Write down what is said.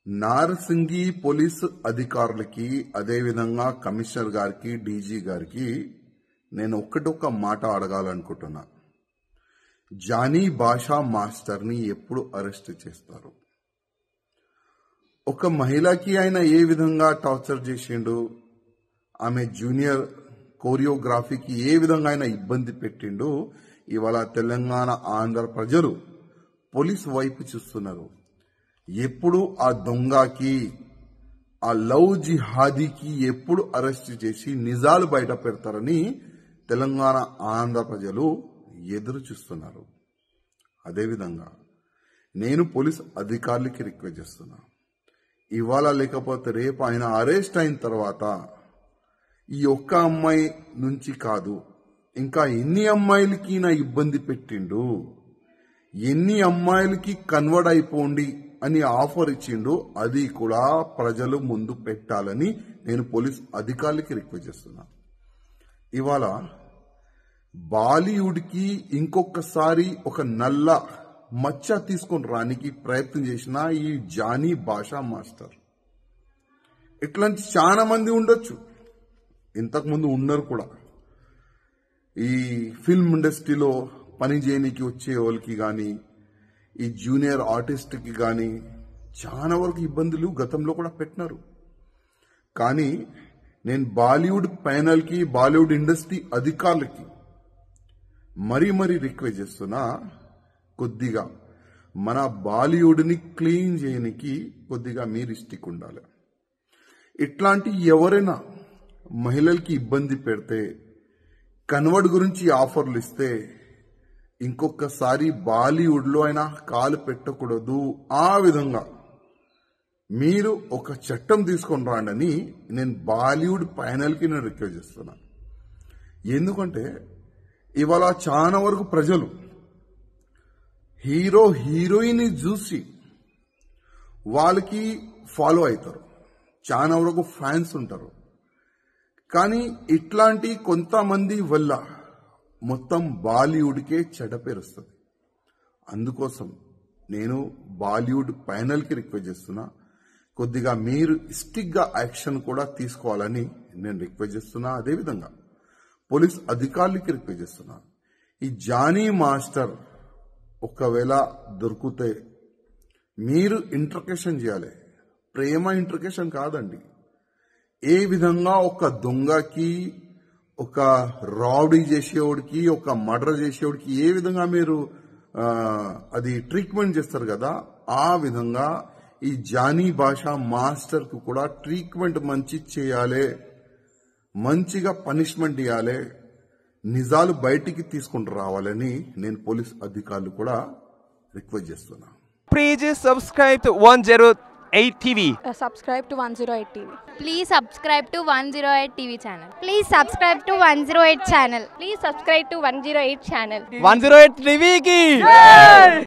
Narsingi police అధికారులకి అదే విధంగా కమిషనర్ గారికి డీజీ గారికి నేను ఒక్క మాట అడగాలనుకుంటున్నా. జానీ భాషా మాస్టర్ ని ఎప్పుడు అరెస్ట్ చేస్తారు? ఒక మహిళకి ఆయన ఏ విధంగా టార్చర్ చేసిండు, ఆమె జూనియర్ కోరియోగ్రఫీకి ఏ విధంగా ఆయన ఇబ్బంది పెట్టిండు, ఇవాళ తెలంగాణ ఆంధ్ర ప్రజలు పోలీసు వైపు చూస్తున్నారు. ఎప్పుడు ఆ దొంగకి ఆ లవ్ జిహాదీకి ఎప్పుడు అరెస్ట్ చేసి నిజాలు బయట పెడతారని తెలంగాణ ఆంధ్ర ప్రజలు ఎదురు చూస్తున్నారు. అదేవిధంగా నేను పోలీస్ అధికారులకి రిక్వెస్ట్ చేస్తున్నా, ఇవాళ లేకపోతే రేపు ఆయన అరెస్ట్ అయిన తర్వాత ఈ ఒక్క అమ్మాయి నుంచి కాదు, ఇంకా ఎన్ని అమ్మాయిలకి నా ఇబ్బంది పెట్టిండు, ఎన్ని అమ్మాయిలకి కన్వర్ట్ అయిపోండి అని ఆఫర్ ఇచ్చిండు, అది కూడా ప్రజలు ముందు పెట్టాలని నేను పోలీస్ అధికారులకి రిక్వెస్ట్ చేస్తున్నా. ఇవాళ బాలీవుడ్ కి ఇంకొకసారి ఒక నల్ల మచ్చ తీసుకొని రానికి ప్రయత్నం చేసిన ఈ జానీ భాషా మాస్టర్, ఇట్లాంటి చాలా మంది ఉండొచ్చు, ఇంతకుముందు ఉన్నారు కూడా. ఈ ఫిల్మ్ ఇండస్ట్రీలో పని చేయడానికి వచ్చే వాళ్ళకి కానీ, ఈ జూనియర్ ఆర్టిస్ట్ కి కానీ చాలా వరకు ఇబ్బందులు గతంలో కూడా పెట్టినారు. కానీ నేను బాలీవుడ్ ప్యానల్ కి, బాలీవుడ్ ఇండస్ట్రీ అధికారులకి మరీ రిక్వెస్ట్ చేస్తున్నా, కొద్దిగా మన బాలీవుడ్ ని క్లీన్ చేయడానికి కొద్దిగా మీరు స్టిక్ ఉండాలి. ఇట్లాంటి ఎవరైనా మహిళలకి ఇబ్బంది పెడితే, కన్వర్ట్ గురించి ఆఫర్లు ఇస్తే ఇంకొకసారి బాలీవుడ్ లో అయినా కాలు పెట్టకూడదు. ఆ విధంగా మీరు ఒక చట్టం తీసుకొని రాండని నేను బాలీవుడ్ ప్యానల్ కి నేను రిక్వెస్ట్ చేస్తున్నా. ఎందుకంటే ఇవాళ చాలా వరకు ప్రజలు హీరో హీరోయిన్ చూసి వాళ్ళకి ఫాలో అవుతారు, చాలా వరకు ఫ్యాన్స్ ఉంటారు. కానీ ఇట్లాంటి కొంతమంది వల్ల మొత్తం బాలీవుడ్కే చెడ్డ పేరు వస్తుంది. అందుకోసం నేను బాలీవుడ్ ప్యానల్ కి రిక్వెస్ట్ చేస్తున్నా, కొద్దిగా మీరు స్టిక్ గా యాక్షన్ కూడా తీసుకోవాలని నేను రిక్వెస్ట్ చేస్తున్నా. అదేవిధంగా పోలీస్ అధికారులకి రిక్వెస్ట్ చేస్తున్నా, ఈ జానీ మాస్టర్ ఒకవేళ దొరికితే మీరు ఇంట్రకేషన్ చేయాలి. ప్రేమ ఇంట్రకేషన్ కాదండి. ఏ విధంగా ఒక దొంగకి, ఒక రౌడీ చేసేవాడికి, ఒక మర్డర్ చేసేవాడికి ఏ విధంగా మీరు అది ట్రీట్మెంట్ చేస్తారు కదా, ఆ విధంగా ఈ జానీ భాషా మాస్టర్ కు కూడా ట్రీట్మెంట్ మంచి చేయాలి, మంచిగా పనిష్మెంట్ ఇవ్వాలి, నిజాలు బయటికి తీసుకుని రావాలని నేను పోలీస్ అధికారులు కూడా రిక్వెస్ట్ చేస్తున్నా. Please subscribe to 108 TV. Subscribe to 108 TV. Please subscribe to 108 TV channel. Please subscribe to 108 channel. Please subscribe to 108 channel. 108 TV ki